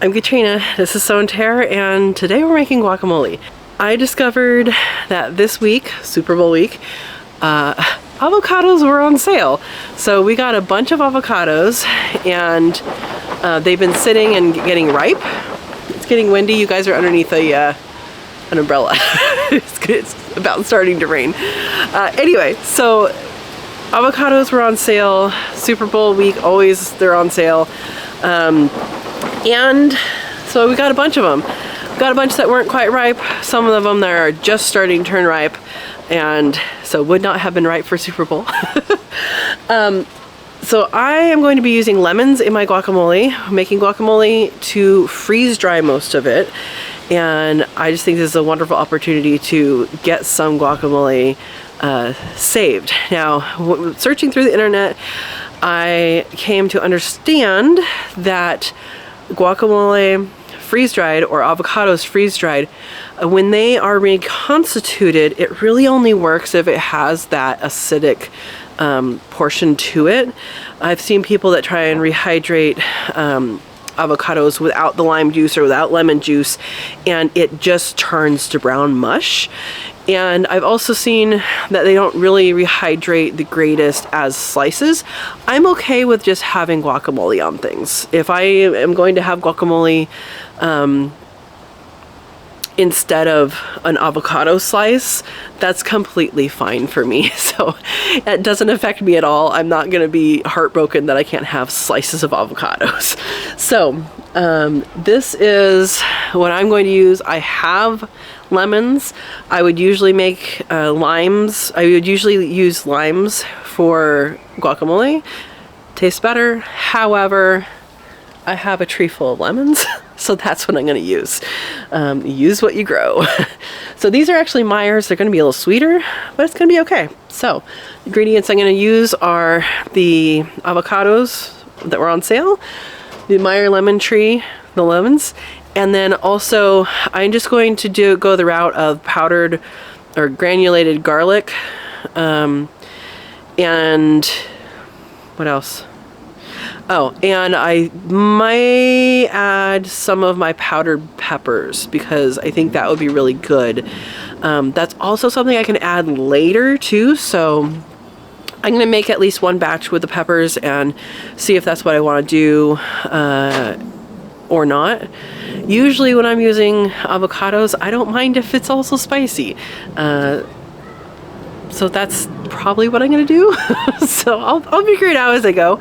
I'm Katrina, this is Tare, and today we're making guacamole. I discovered that this week, Super Bowl week, avocados were on sale. So we got a bunch of avocados and they've been sitting and getting ripe. It's getting windy, you guys are underneath an umbrella. It's about starting to rain. Anyway, so avocados were on sale. Super Bowl week, always they're on sale. And so we got a bunch of them. Got a bunch that weren't quite ripe. Some of them that are just starting to turn ripe, and so would not have been ripe for Super Bowl. So I am going to be using lemons in my guacamole. I'm making guacamole to freeze dry most of it, and I just think this is a wonderful opportunity to get some guacamole saved. Now, searching through the internet, I came to understand that guacamole freeze-dried, or avocados freeze-dried, when they are reconstituted, it really only works if it has that acidic portion to it. I've seen people that try and rehydrate avocados without the lime juice or without lemon juice, and it just turns to brown mush. And I've also seen that they don't really rehydrate the greatest as slices. I'm okay with just having guacamole on things. If I am going to have guacamole instead of an avocado slice, that's completely fine for me. So it doesn't affect me at all. I'm not gonna be heartbroken that I can't have slices of avocados. So this is what I'm going to use. I have lemons. I would usually make limes. I would usually use limes for guacamole. Tastes better. However, I have a tree full of lemons, so that's what I'm going to use. Use what you grow. So these are actually Meyers. They're going to be a little sweeter, but it's going to be okay. So ingredients I'm going to use are the avocados that were on sale, the Meyer lemon tree, the lemons, and then also I'm just going to go the route of powdered or granulated garlic, and what else? Oh, and I might add some of my powdered peppers because I think that would be really good. That's also something I can add later too, so I'm going to make at least one batch with the peppers and see if that's what I want to do or not. Usually when I'm using avocados, I don't mind if it's also spicy. So that's probably what I'm going to do. So I'll figure it out as I go,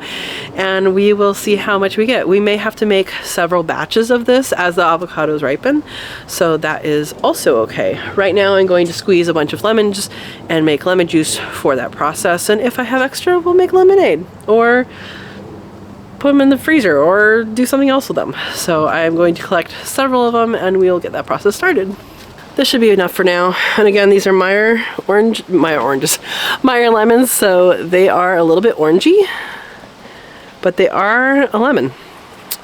and we will see how much we get. We may have to make several batches of this as the avocados ripen, so that is also okay. Right now I'm going to squeeze a bunch of lemons and make lemon juice for that process, and if I have extra, we'll make lemonade or put them in the freezer or do something else with them. So I'm going to collect several of them and we'll get that process started. This should be enough for now. And again, these are Meyer lemons, so they are a little bit orangey, but they are a lemon.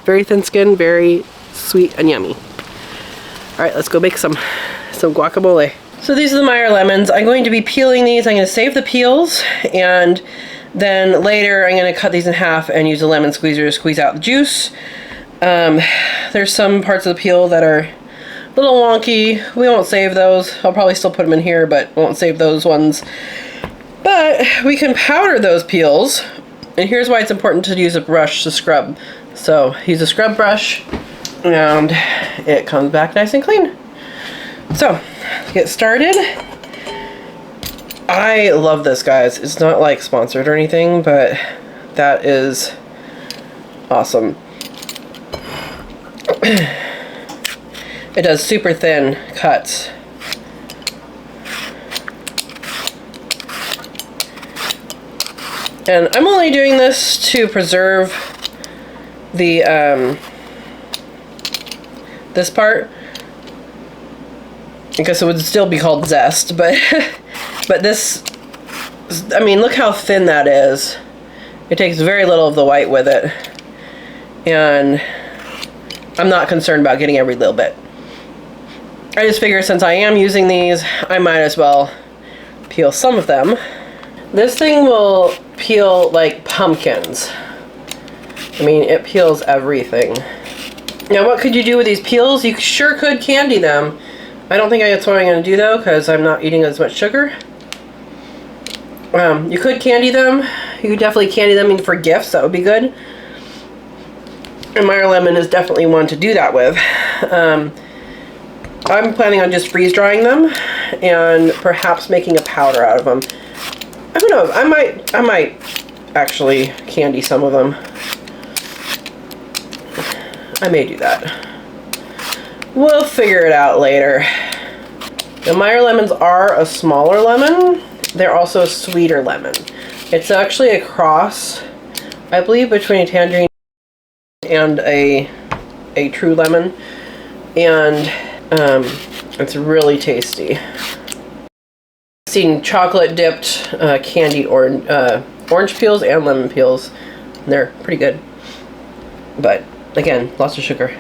Very thin skin, very sweet and yummy. All right, let's go make some guacamole. So these are the Meyer lemons. I'm going to be peeling these. I'm going to save the peels, and then later I'm going to cut these in half and use a lemon squeezer to squeeze out the juice. There's some parts of the peel that are a little wonky. We won't save those. I'll probably still put them in here, but won't save those ones. But we can powder those peels, and here's why it's important to use a brush to scrub. So use a scrub brush, and it comes back nice and clean. So let's get started. I love this, guys. It's not like sponsored or anything, but that is awesome. It does super thin cuts. And I'm only doing this to preserve the this part, because it would still be called zest, but but this, I mean, look how thin that is. It takes very little of the white with it, and I'm not concerned about getting every little bit. I just figure since I am using these, I might as well peel some of them. This thing will peel like pumpkins. I mean, it peels everything. Now what could you do with these peels? You sure could candy them. I don't think that's what I'm going to do though, because I'm not eating as much sugar. You could candy them. You could definitely candy them for gifts. That would be good. And Meyer lemon is definitely one to do that with. I'm planning on just freeze drying them and perhaps making a powder out of them. I don't know. I might actually candy some of them. I may do that. We'll figure it out later. The Meyer lemons are a smaller lemon. They're also a sweeter lemon. It's actually a cross, I believe, between a tangerine and a true lemon. And it's really tasty. I've seen chocolate dipped candied orange peels and lemon peels. They're pretty good. But again, lots of sugar.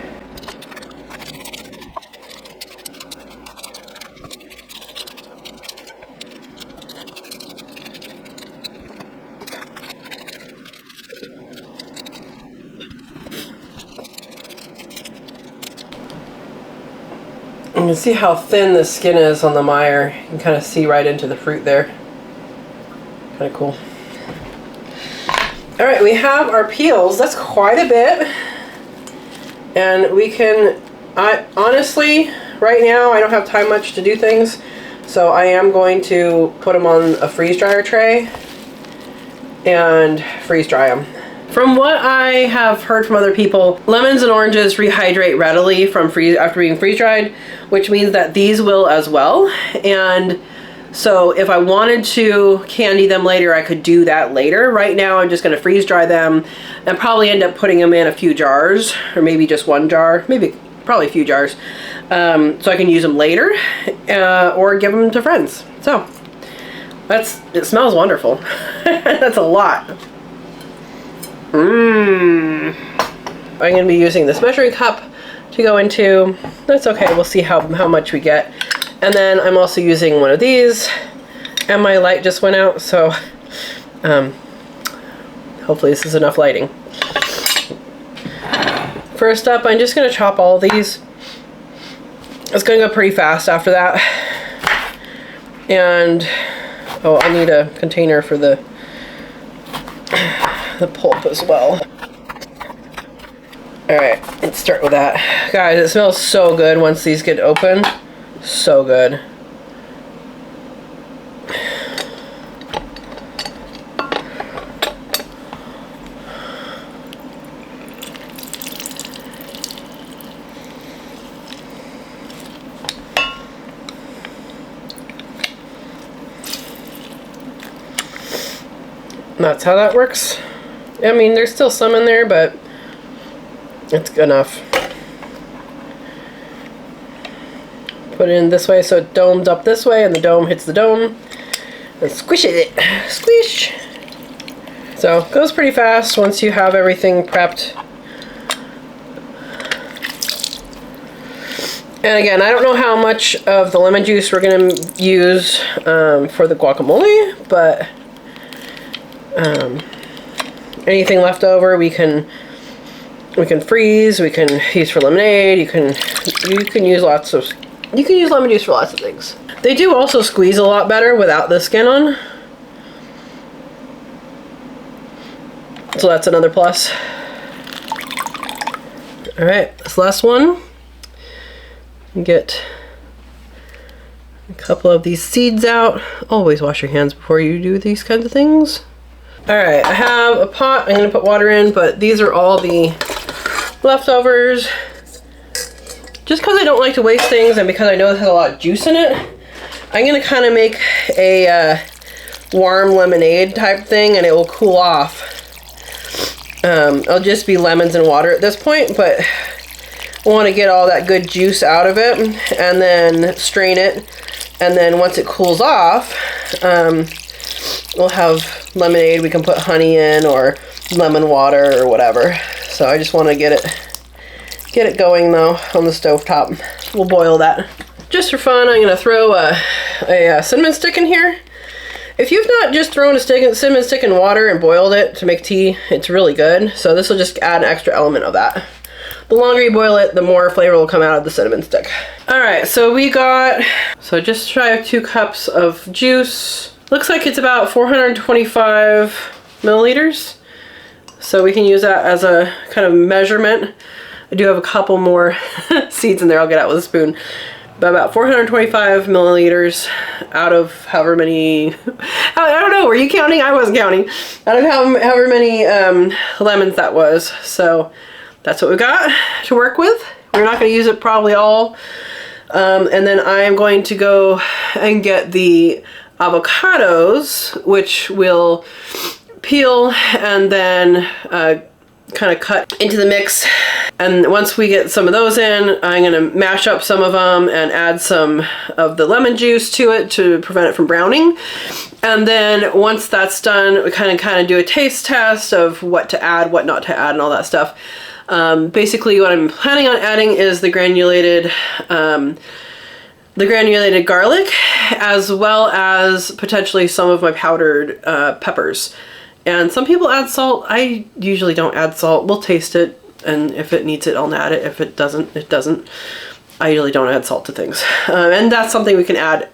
You can see how thin the skin is on the Meyer. You can kind of see right into the fruit there. Kind of cool. Alright, we have our peels. That's quite a bit. And we can, honestly, right now I don't have time much to do things. So I am going to put them on a freeze dryer tray and freeze dry them. From what I have heard from other people, lemons and oranges rehydrate readily from after being freeze dried, which means that these will as well. And so if I wanted to candy them later, I could do that later. Right now I'm just going to freeze dry them and probably end up putting them in a few jars, or maybe just one jar, probably a few jars, so I can use them later or give them to friends. So it smells wonderful. That's a lot. I'm going to be using this measuring cup to go into. That's okay, we'll see how much we get. And then I'm also using one of these, and my light just went out, so hopefully this is enough lighting. First up, I'm just going to chop all of these. It's going to go pretty fast after that. And oh, I need a container for the pulp as well. Alright, let's start with that. Guys, it smells so good once these get open. So good. That's how that works. I mean, there's still some in there, but it's good enough. Put it in this way so it domes up this way and the dome hits the dome and squish it. Squish! So it goes pretty fast once you have everything prepped. And again, I don't know how much of the lemon juice we're going to use for the guacamole, but anything left over we can freeze, we can use for lemonade, you can use lemon juice for lots of things. They do also squeeze a lot better without the skin on. So that's another plus. Alright, this last one. Get a couple of these seeds out. Always wash your hands before you do these kinds of things. Alright, I have a pot I'm going to put water in, but these are all the leftovers. Just because I don't like to waste things and because I know it has a lot of juice in it, I'm going to kind of make a warm lemonade type thing, and it will cool off. It'll just be lemons and water at this point, but I want to get all that good juice out of it and then strain it, and then once it cools off, we'll have lemonade we can put honey in, or lemon water, or whatever. So I just want to get it going though on the stovetop. We'll boil that. Just for fun, I'm going to throw a cinnamon stick in here. If you've not just thrown a cinnamon stick in water and boiled it to make tea, it's really good. So this will just add an extra element of that. the longer you boil it, the more flavor will come out of the cinnamon stick. All right, so we got, just shy of 2 cups of juice. Looks like it's about 425 milliliters. So we can use that as a kind of measurement. I do have a couple more seeds in there I'll get out with a spoon. But about 425 milliliters out of however many, I don't know, were you counting? I wasn't counting. Out of however many lemons that was. So that's what we got to work with. We're not going to use it probably all. And then I'm going to go and get the avocados, which will peel and then kind of cut into the mix. And once we get some of those in, I'm gonna mash up some of them and add some of the lemon juice to it to prevent it from browning. And then once that's done, we kind of do a taste test of what to add, what not to add, and all that stuff. Basically what I'm planning on adding is the granulated garlic, as well as potentially some of my powdered peppers. And some people add salt. I usually don't add salt. We'll taste it, and if it needs it, I'll add it. If it doesn't, it doesn't. I usually don't add salt to things. And that's something we can add,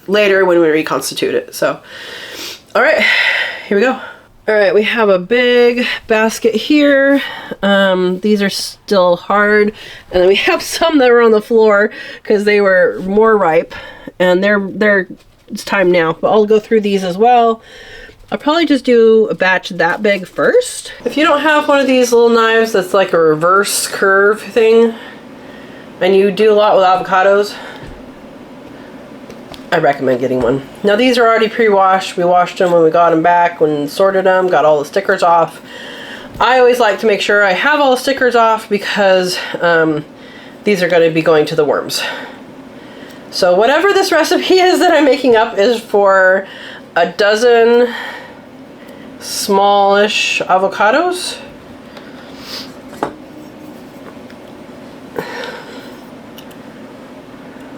later when we reconstitute it. So, all right, here we go. All right, we have a big basket here. These are still hard. And then we have some that are on the floor because they were more ripe, and it's time now. But I'll go through these as well. I'll probably just do a batch that big first. If you don't have one of these little knives that's like a reverse curve thing, and you do a lot with avocados, I recommend getting one. Now these are already pre-washed. We washed them when we got them back, when sorted them, got all the stickers off. I always like to make sure I have all the stickers off because these are going to be going to the worms. So whatever this recipe is that I'm making up is for a dozen smallish avocados.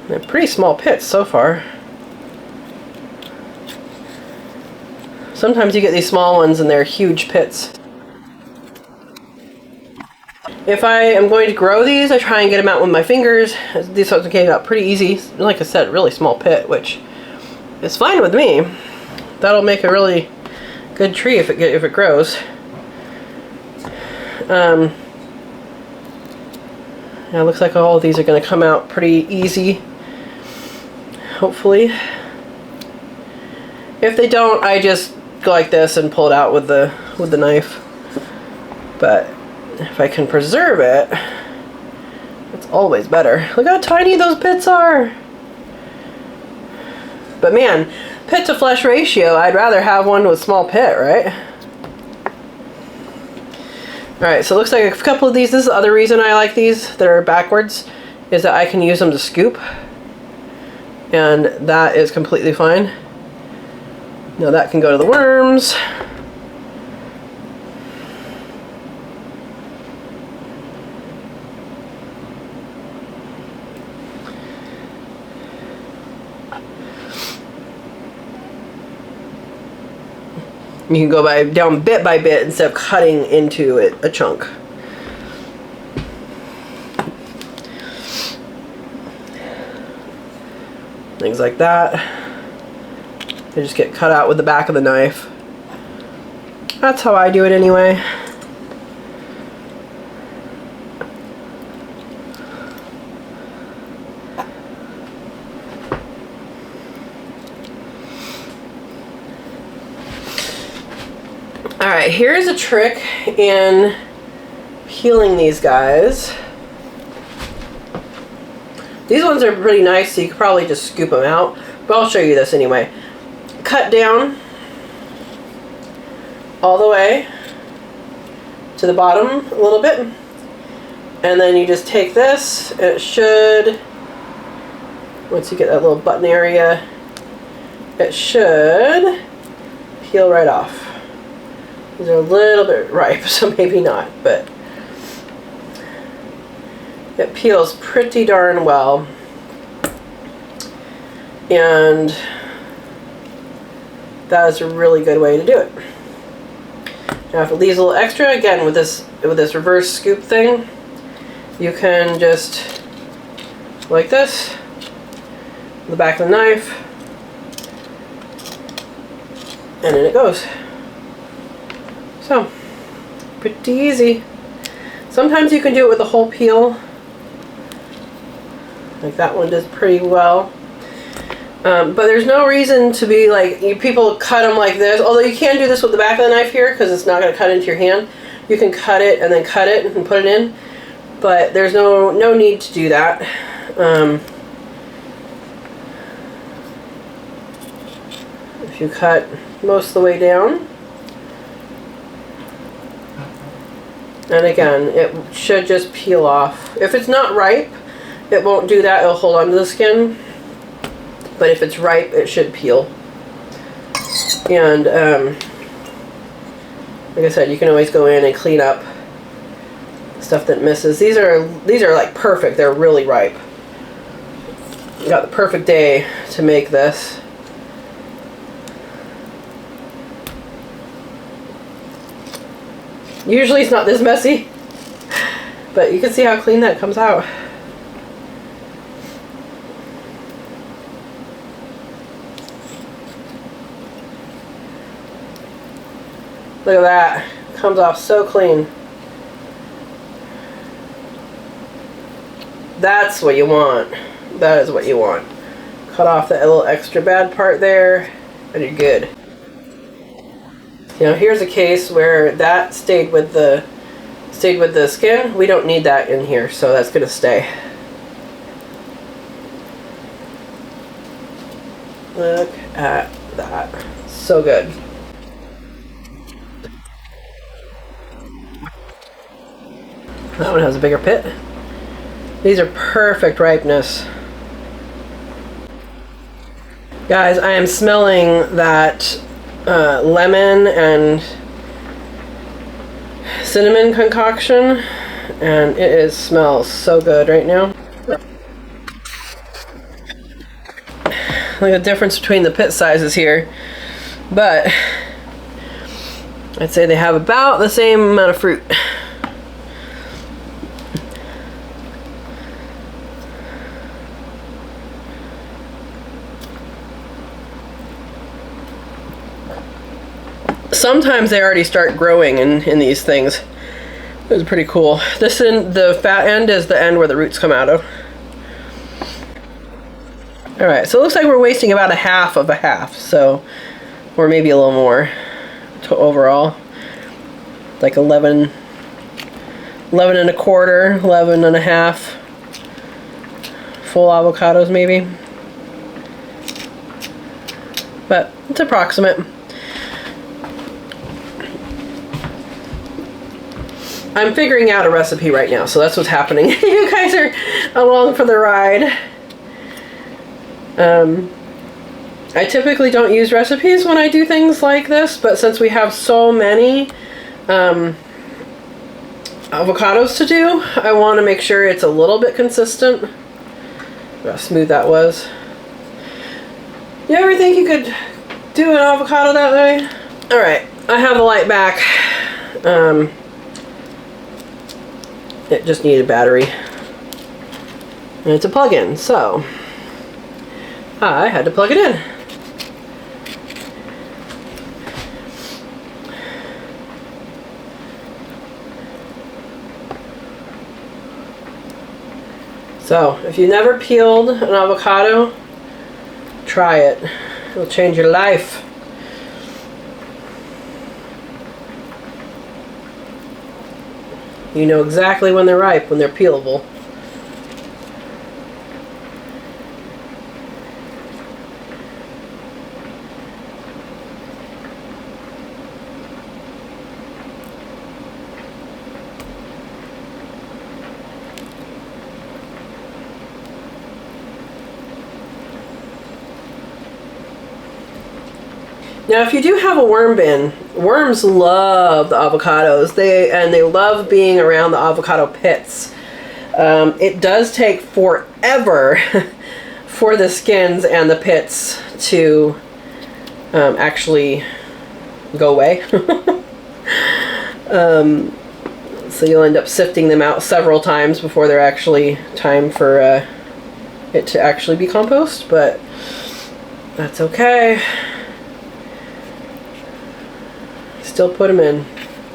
They're pretty small pits so far. Sometimes you get these small ones and they're huge pits. If I am going to grow these, I try and get them out with my fingers. These ones came out pretty easy. Like I said, really small pit, which is fine with me. That'll make a really good tree if it grows. Yeah, it looks like all of these are going to come out pretty easy, hopefully. If they don't, I just go like this and pull it out with the knife. But if I can preserve it, it's always better. Look how tiny those pits are. But man, pit to flesh ratio, I'd rather have one with small pit, right? Alright, so it looks like a couple of these, this is the other reason I like these that are backwards, is that I can use them to scoop. And that is completely fine. Now that can go to the worms. You can go down bit by bit instead of cutting into it a chunk. Things like that. They just get cut out with the back of the knife. That's how I do it anyway. Alright, here's a trick in peeling these guys. These ones are pretty nice, so you could probably just scoop them out. But I'll show you this anyway. Cut down all the way to the bottom a little bit. And then you just take this, and it should, once you get that little button area, it should peel right off. These are a little bit ripe, so maybe not, but it peels pretty darn well. And that is a really good way to do it. Now if it leaves a little extra, again with this reverse scoop thing, you can just like this, the back of the knife, and in it goes. So, pretty easy. Sometimes you can do it with a whole peel, like that one does pretty well. But there's no reason to be like, people cut them like this, although you can do this with the back of the knife here because it's not going to cut into your hand. You can cut it and then cut it and put it in, but there's no need to do that. If you cut most of the way down, and again, it should just peel off. If it's not ripe, it won't do that, it'll hold onto the skin. But if it's ripe, it should peel. And like I said, you can always go in and clean up stuff that misses. These are like perfect. They're really ripe. You got the perfect day to make this. Usually it's not this messy, but you can see how clean that comes out. Look at that. Comes off so clean. That's what you want. That is what you want. Cut off that little extra bad part there, and you're good. You know, here's a case where that stayed with the skin. We don't need that in here, so that's gonna stay. Look at that. So good. That one has a bigger pit. These are perfect ripeness. Guys, I am smelling that lemon and cinnamon concoction, and it smells so good right now. Look at the difference between the pit sizes here, but I'd say they have about the same amount of fruit. Sometimes they already start growing in these things. It's pretty cool. The fat end is the end where the roots come out of. Alright, so it looks like we're wasting about a half of a half, so, or maybe a little more to overall. Like 11 and a quarter, 11 and a half full avocados maybe. But it's approximate. I'm figuring out a recipe right now, so that's what's happening. You guys are along for the ride. I typically don't use recipes when I do things like this, but since we have so many avocados to do, I want to make sure it's a little bit consistent. Look how smooth that was. You ever think you could do an avocado that way? Alright, I have the light back. It just needed a battery. And it's a plug-in, so I had to plug it in. So, if you never peeled an avocado, try it. It'll change your life. You know exactly when they're ripe, when they're peelable. Now, if you do have a worm bin, worms love the avocados. They love being around the avocado pits. It does take forever for the skins and the pits to actually go away. So you'll end up sifting them out several times before they're actually time for it to actually be compost, but that's okay. Still put them in.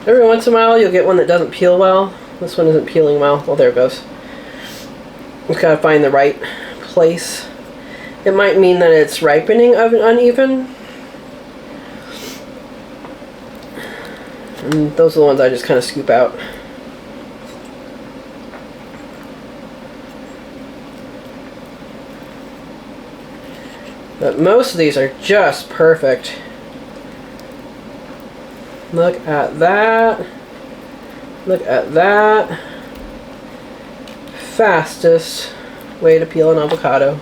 Every once in a while you'll get one that doesn't peel well. This one isn't peeling well. Oh, there it goes. Just gotta find the right place. It might mean that it's ripening uneven. And those are the ones I just kind of scoop out. But most of these are just perfect. Look at that. Look at that. Fastest way to peel an avocado.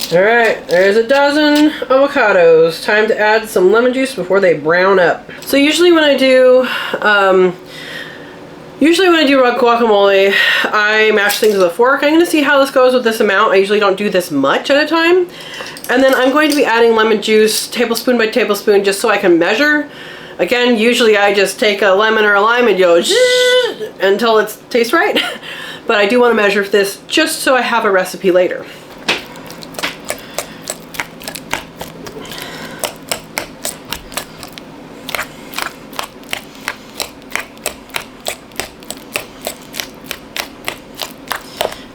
Alright, there's a dozen avocados. Time to add some lemon juice before they brown up. So usually when I do guacamole, I mash things with a fork. I'm going to see how this goes with this amount. I usually don't do this much at a time. And then I'm going to be adding lemon juice tablespoon by tablespoon just so I can measure. Again, usually I just take a lemon or a lime and go until it tastes right. But I do want to measure this just so I have a recipe later.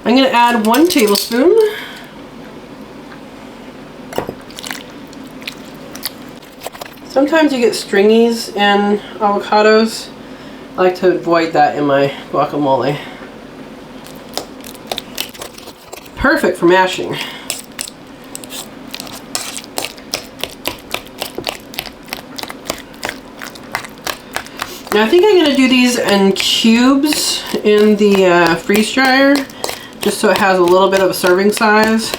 I'm going to add 1 tablespoon. Sometimes you get stringies in avocados. I like to avoid that in my guacamole. Perfect for mashing. Now I think I'm going to do these in cubes in the freeze dryer, just so it has a little bit of a serving size.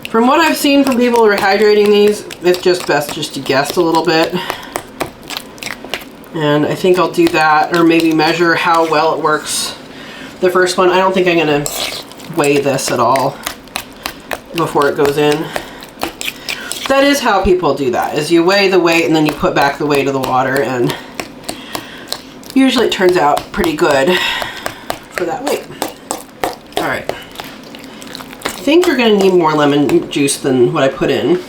From what I've seen from people rehydrating these, it's just best just to guess a little bit. And I think I'll do that, or maybe measure how well it works. The first one, I don't think I'm going to weigh this at all before it goes in. That is how people do that, is you weigh the weight and then you put back the weight of the water, and usually it turns out pretty good for that weight. Alright. I think you're going to need more lemon juice than what I put in.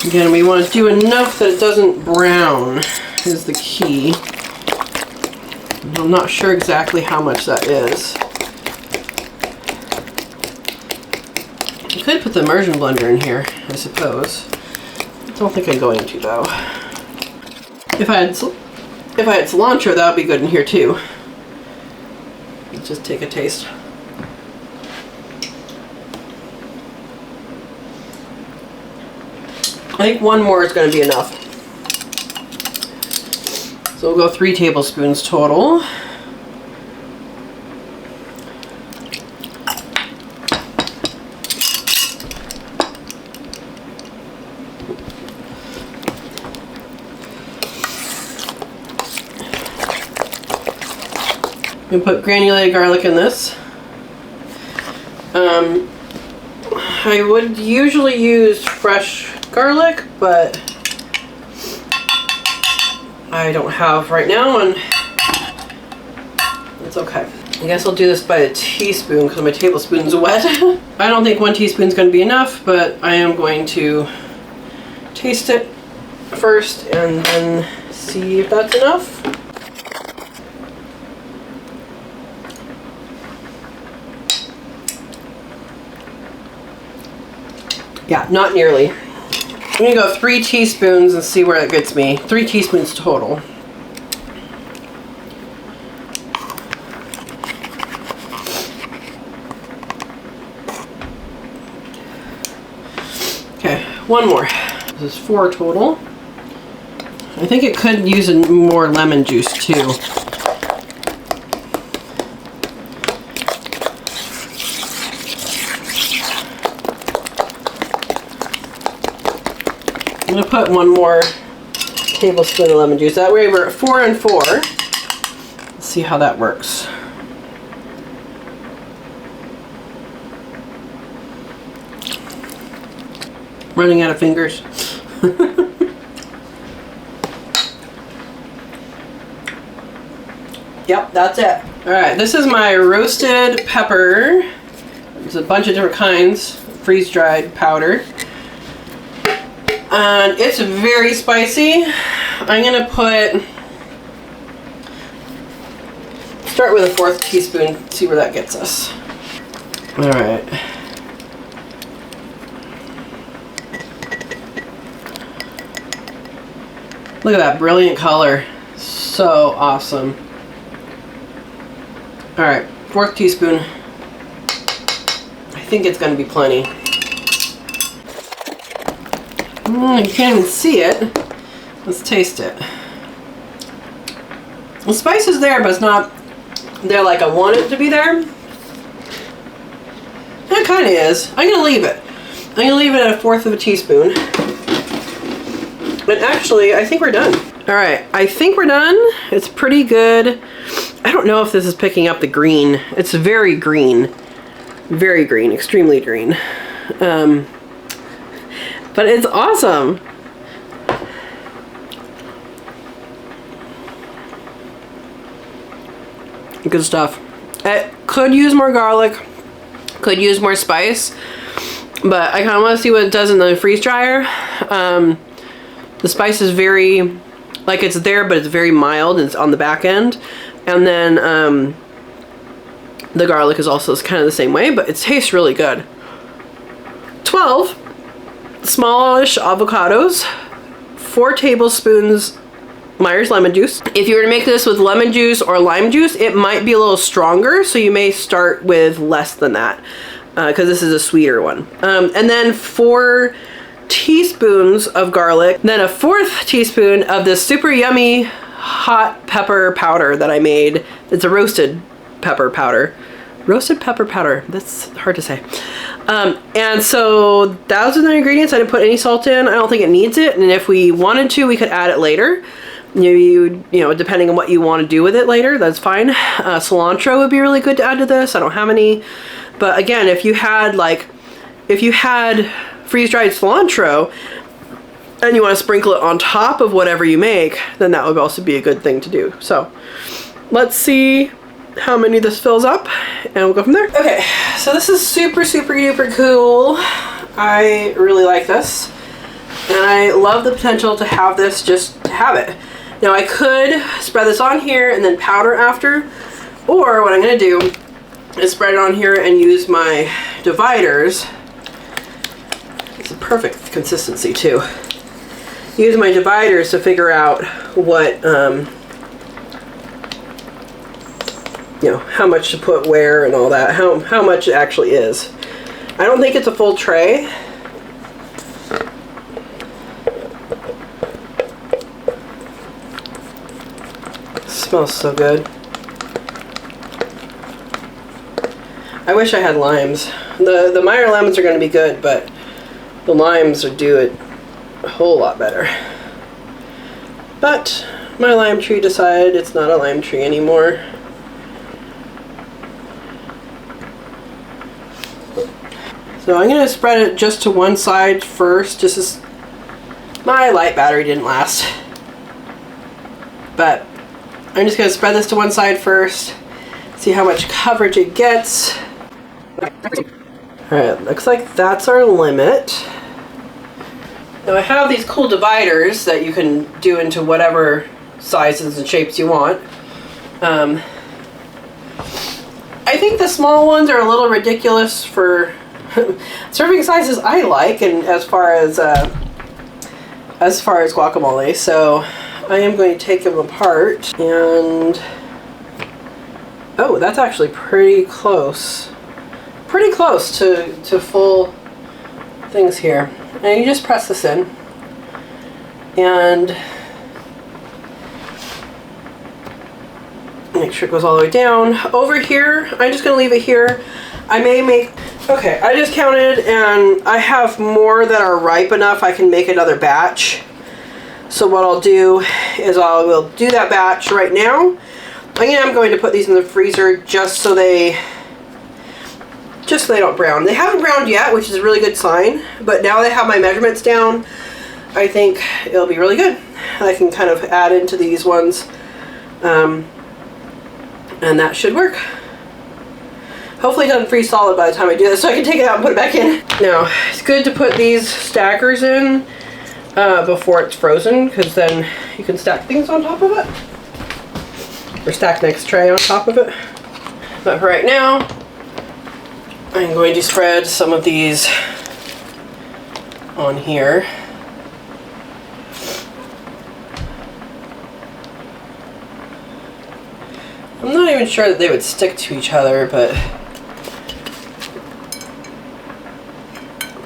Again, we want to do enough that it doesn't brown is the key. I'm not sure exactly how much that is. I could put the immersion blender in here, I suppose. I don't think I'm going to, though. If I had cilantro, that would be good in here too. Let's just take a taste. I think 1 more is going to be enough. So we'll go 3 tablespoons total. I'm going to put granulated garlic in this. I would usually use fresh garlic, but I don't have right now, and it's okay. I guess I'll do this by a teaspoon because my tablespoon's wet. I don't think 1 teaspoon is going to be enough, but I am going to taste it first and then see if that's enough. Yeah, not nearly. I'm going to go 3 teaspoons and see where it gets me. 3 teaspoons total. Okay, 1 more. This is 4 total. I think it could use more lemon juice too. I'm gonna put 1 more tablespoon of lemon juice. That way we're at 4 and 4. Let's see how that works. Running out of fingers. Yep, that's it. All right, this is my roasted pepper. There's a bunch of different kinds, freeze-dried powder. And it's very spicy. I'm gonna start with a 1/4 teaspoon, see where that gets us. All right. Look at that brilliant color. So awesome. All right, 1/4 teaspoon. I think it's gonna be plenty. You can't even see it. Let's taste it. The spice is there, but it's not there like I want it to be there. It kind of is. I'm gonna leave it. I'm gonna leave it at 1/4 teaspoon. But actually, I think we're done. All right, I think we're done. It's pretty good. I don't know if this is picking up the green. It's very green, extremely green. But it's awesome. Good stuff. It could use more garlic, could use more spice, but I kind of want to see what it does in the freeze dryer. The spice is very, like it's there, but it's very mild and it's on the back end. And then the garlic is also kind of the same way, but it tastes really good. 12 smallish avocados, 4 tablespoons Meyer's lemon juice. If you were to make this with lemon juice or lime juice, it might be a little stronger, so you may start with less than that because this is a sweeter one. And then 4 teaspoons of garlic, then a 4th teaspoon of this super yummy hot pepper powder that I made. It's a roasted pepper powder. Roasted pepper powder, that's hard to say. And so those are the ingredients. I didn't put any salt in. I don't think it needs it. And if we wanted to, we could add it later. You know, depending on what you want to do with it later, that's fine. Cilantro would be really good to add to this. I don't have any. But again, if you had freeze-dried cilantro and you want to sprinkle it on top of whatever you make, then that would also be a good thing to do. So let's see how many this fills up and we'll go from there. Okay, so this is super duper cool. I really like this and I love the potential to have this, just to have it. Now I could spread this on here and then powder after, or what I'm gonna do is spread it on here and use my dividers. It's a perfect consistency too. Use my dividers to figure out what, you know, how much to put where and all that, how much it actually is. I don't think it's a full tray. It smells so good. I wish I had limes. The Meyer lemons are going to be good, but the limes do it a whole lot better. But my lime tree decided it's not a lime tree anymore. So I'm going to spread it just to one side first, just as my light battery didn't last. But I'm just going to spread this to one side first, see how much coverage it gets. Alright, looks like that's our limit. Now I have these cool dividers that you can do into whatever sizes and shapes you want. I think the small ones are a little ridiculous for serving sizes I like, and as far as guacamole. So I am going to take them apart, and oh, that's actually pretty close to full things here. And you just press this in and make sure it goes all the way down. Over here, I'm just going to leave it here. I may make Okay, I just counted and I have more that are ripe enough I can make another batch. So what I'll do is I will do that batch right now. I am going to put these in the freezer just so they don't brown. They haven't browned yet, which is a really good sign, but now they have my measurements down, I think it'll be really good. I can kind of add into these ones, and that should work. Hopefully it doesn't freeze solid by the time I do this, so I can take it out and put it back in. Now, it's good to put these stackers in before it's frozen, because then you can stack things on top of it. Or stack next tray on top of it. But for right now, I'm going to spread some of these on here. I'm not even sure that they would stick to each other, but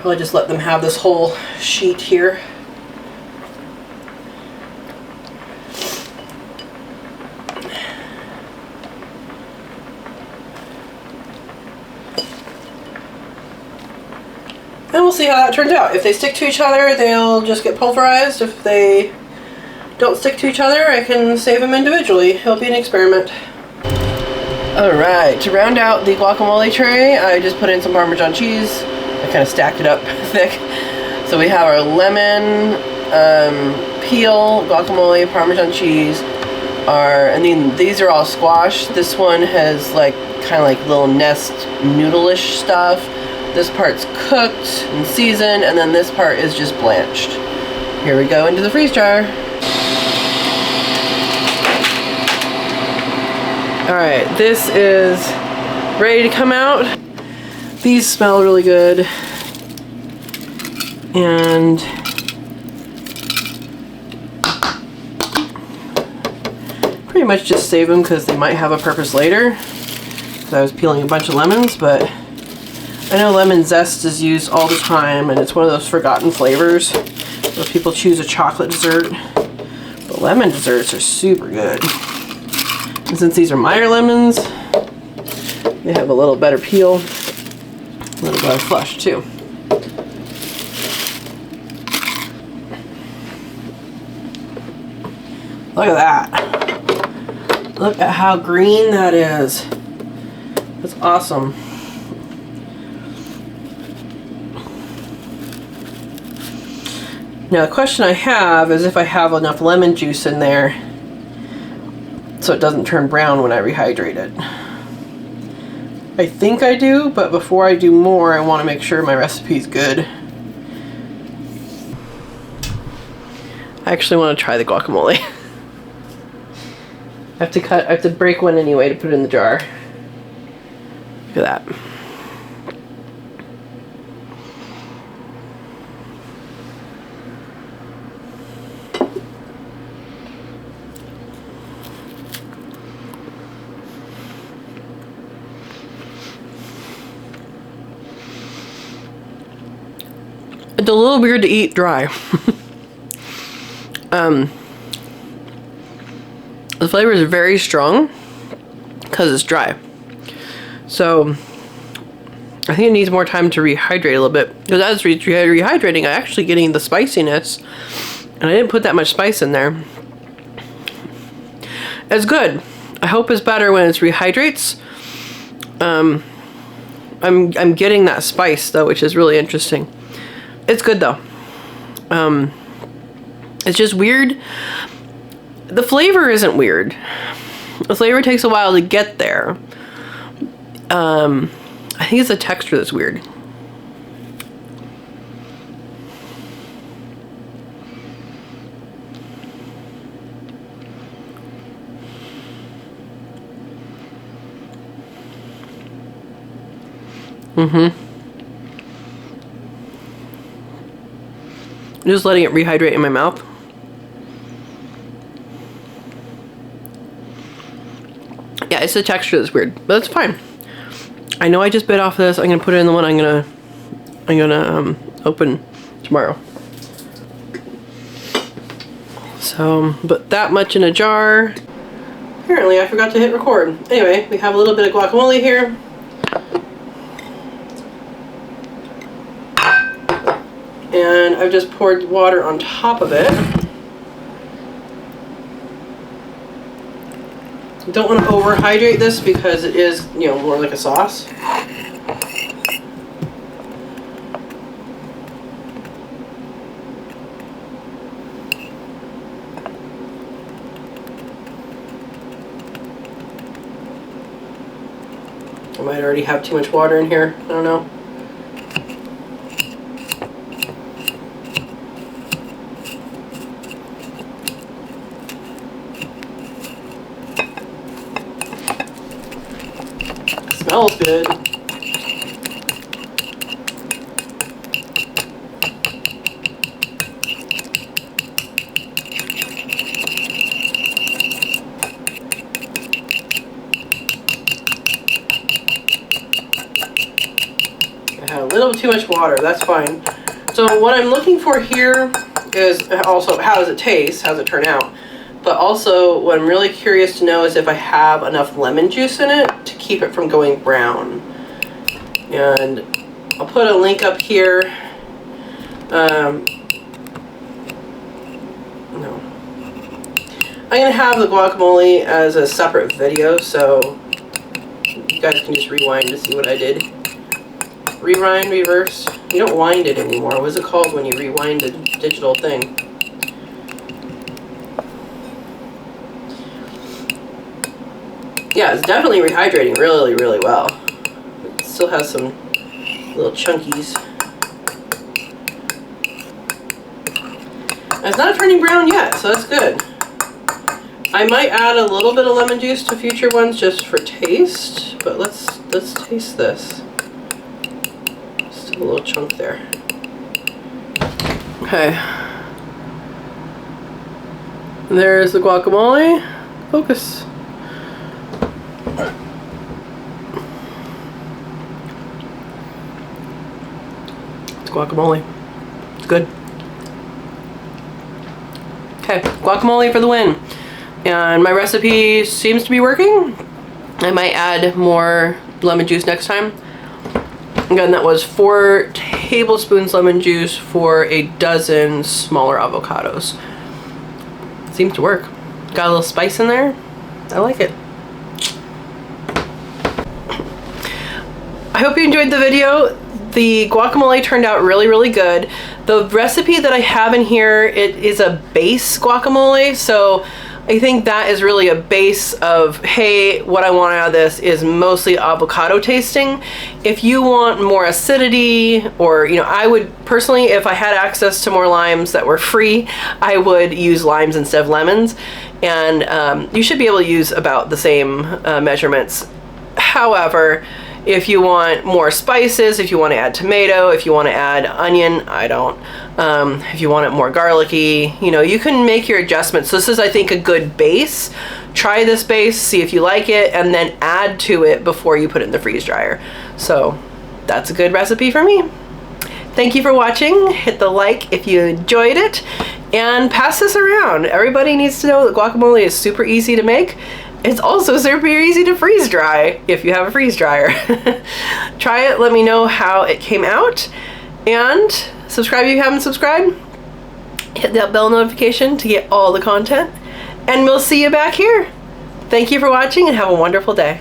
probably just let them have this whole sheet here. And we'll see how that turns out. If they stick to each other, they'll just get pulverized. If they don't stick to each other, I can save them individually. It'll be an experiment. Alright, to round out the guacamole tray, I just put in some Parmesan cheese. I kind of stacked it up thick. So we have our lemon, peel, guacamole, Parmesan cheese, and then these are all squash. This one has like kind of like little nest noodle-ish stuff. This part's cooked and seasoned, and then this part is just blanched. Here we go into the freeze jar. Alright, this is ready to come out. These smell really good. And pretty much just save them because they might have a purpose later. Because I was peeling a bunch of lemons, but I know lemon zest is used all the time, and it's one of those forgotten flavors where people choose a chocolate dessert. But lemon desserts are super good. And since these are Meyer lemons, they have a little better peel, a little better flush too. Look at that. Look at how green that is. That's awesome. Now the question I have is if I have enough lemon juice in there so it doesn't turn brown when I rehydrate it. I think I do, but before I do more, I want to make sure my recipe's good. I actually want to try the guacamole. I have to break one anyway to put it in the jar. Look at that. It's a little weird to eat dry. The flavor is very strong because it's dry. So I think it needs more time to rehydrate a little bit. Because as rehydrating, I'm actually getting the spiciness, and I didn't put that much spice in there. It's good. I hope it's better when it rehydrates. I'm getting that spice though, which is really interesting. It's good though. It's just weird. The flavor isn't weird. The flavor takes a while to get there. I think it's the texture that's weird. Just letting it rehydrate in my mouth. Yeah, it's the texture that's weird, but that's fine. I know I just bit off this. I'm gonna put it in the one I'm gonna open tomorrow. So, put that much in a jar. Apparently, I forgot to hit record. Anyway, we have a little bit of guacamole here. I've just poured water on top of it. Don't want to overhydrate this because it is, you know, more like a sauce. I might already have too much water in here. I don't know. Smells good. I had a little too much water, that's fine. So what I'm looking for here is also how does it taste, how does it turn out? But also what I'm really curious to know is if I have enough lemon juice in it to keep it from going brown. And I'll put a link up here. No. I'm gonna have the guacamole as a separate video, so you guys can just rewind to see what I did. Rewind, reverse. You don't wind it anymore. What is it called when you rewind a digital thing? Yeah, it's definitely rehydrating really, really well. It still has some little chunkies. And it's not turning brown yet, so that's good. I might add a little bit of lemon juice to future ones just for taste, but let's taste this. Still a little chunk there. Okay. There's the guacamole. Focus. It's guacamole. It's good. Okay, guacamole for the win. And my recipe seems to be working. I might add more lemon juice next time. Again, that was 4 tablespoons lemon juice for a dozen smaller avocados. Seems to work. Got a little spice in there. I like it. I hope you enjoyed the video. The guacamole turned out really, really good. The recipe that I have in here, it is a base guacamole, so I think that is really a base of, hey, what I want out of this is mostly avocado tasting. If you want more acidity, or, you know, I would personally, if I had access to more limes that were free, I would use limes instead of lemons. And you should be able to use about the same measurements. However, if you want more spices, if you want to add tomato, if you want to add onion, I don't. If you want it more garlicky, you know, you can make your adjustments. So this is, I think, a good base. Try this base, see if you like it, and then add to it before you put it in the freeze dryer. So that's a good recipe for me. Thank you for watching. Hit the like if you enjoyed it, and pass this around. Everybody needs to know that guacamole is super easy to make. It's also super easy to freeze dry if you have a freeze dryer. Try it, let me know how it came out, and subscribe if you haven't subscribed. Hit that bell notification to get all the content, and we'll see you back here. Thank you for watching and have a wonderful day.